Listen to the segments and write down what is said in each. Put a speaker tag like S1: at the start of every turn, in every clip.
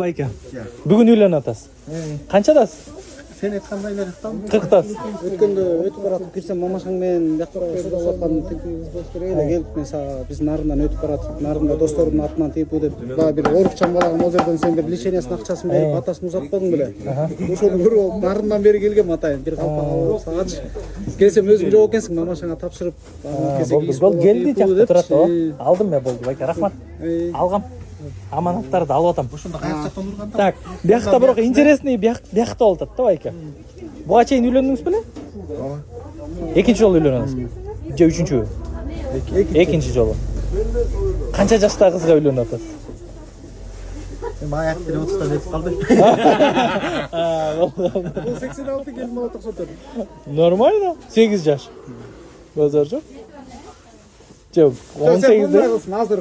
S1: Bayka. Bugun uylanib atasiz. Qanchadasiz?
S2: Sen aytqandaylar aytdam.
S1: 40dasiz.
S2: Өткөндө өтүп баратып кирсем мамашаң менен бияка сөйлөп аткан болуш керек эле. Келип мен сага биздин нарындан өтүп баратып, нарында досторумдун атынан тийип деп баа бир орукчан балагым ол жерден сен бир лечениясынын акчасын берип атасын узатпадың беле. Ошону көрүп алып нарындан бери келгем атайын. Бир калпак алып сагачы. Келсем өзүң жок экенсиң, мамашаңа тапшырып
S1: Бол келди жакта турат о. Алдым мен болду байка, рахмат. Алгам. Аманаттарды алып атам.
S2: Ошондо кайяк жактан турганда?
S1: Так, биякта бирок интересный биякта болот да байка. Буга чейин үйлөндүңүз беле?
S2: Ооба.
S1: Экинчи жолу үйлөнөсүз. Же үчүнчүбү? Экинчи жолу. Канча жаштагы кызга үйлөнүп атасыз?
S2: Мен аяк деле 30 өтүп калды.
S1: Болду.
S2: Бул 86 келин болот окшотту.
S1: Нормально. 8 жаш. Базар жок. Жок, 18
S2: азыр.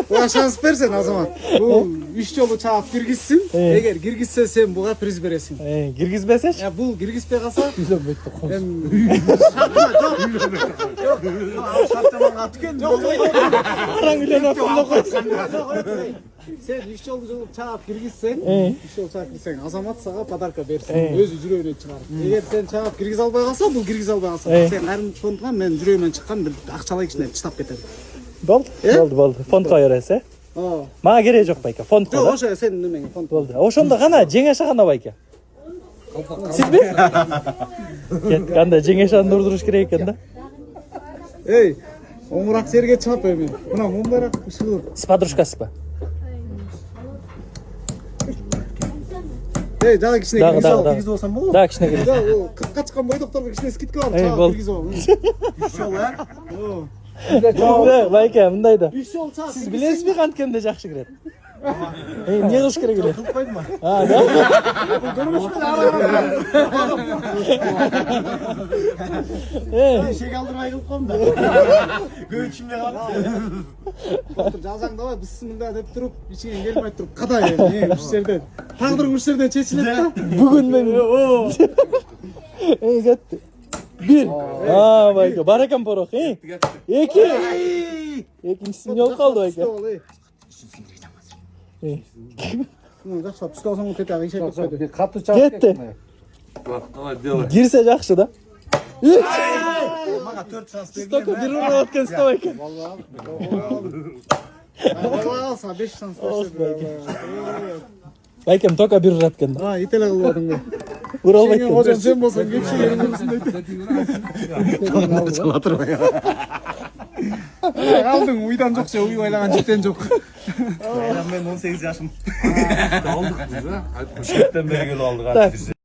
S2: Буга шанс берсең Азамат. Бул 3 жолу чаап киргизсин. Эгер киргизсе сен буга приз бересиң.
S1: Киргизбесеч?
S2: Бул киргизбей калса,
S1: Үйлөнбөйт да кой.
S2: Жок. Ал шартаман аткен. Жок.
S1: Араң үйлөнүп атсың кой.
S2: Сен 3 жолу чаап киргизсең, 3 жолу чаап киргизсең, Азамат сага подарка берсин. Өзү жүрөгүнөн чыгарып. Эгер сен чаап киргизе албай калсаң, бул киргизе албай калса, сен кайрым фондга мен жүрөгүмөн чыккан бир акчалай кичине таштап кетем.
S1: Болду. Фондко бересиз, Мага кереги жок байка, фондко.
S2: Жок, ошо сен немең фонд.
S1: Болду. Ошондо гана жеңешаганда байка. Сизби? Кандай жеңешаны дурдуруш керек экен да.
S2: Эй, оңураак жерге чап эми. Мына мундайраак ушул.
S1: Сиз подружкасызбы?
S2: Эй, дагы кичине киргизе болсом болобу?
S1: Да, кичине киргизе.
S2: Да, ол 40ка чыккан бойдокторго кичине скидка бар, чаап киргизе ал. 3 жол,
S1: Байка, мындай да.
S2: 3 жол чаап.
S1: Сиз билесизби канткенде жакшы кирет? Эмне кылыш керек эле?
S2: Кылып койдума?
S1: Да.
S2: Шек алдырмай кылып коем да. Көчүмө калды. Отур жазаң давай, биз мында деп туруп, ичиңен келмей туруп, кадай эми ушул жерден. Тагдырың ушул жерден чечилет да.
S1: Бүгүн мен. Кетти. 1. Байка, бар экен порох, 2. Экинчиси жолуп калды байка.
S2: Жакшылап түстөсөң тетеги ишетип койду.
S3: Катты чабып
S1: Кетти.
S3: Давай, делай.
S1: Кирсе жакшы да.
S2: Мага 4 шанс берген.
S1: Стока бир урап аткан байка.
S2: Алса 5 шанс берсе.
S1: Байкем тока бир урап аткан да.
S2: Ителе кылып атың бе?
S1: Уралбайт.
S2: Ожон сен болсоң кепшилерин үстүндө. Чала турбай. Алдың уйдан жок же, уй байлаган жиктен жок.
S3: Мен 18 жашым. Алдык biz ha. Şertten beri gel aldık.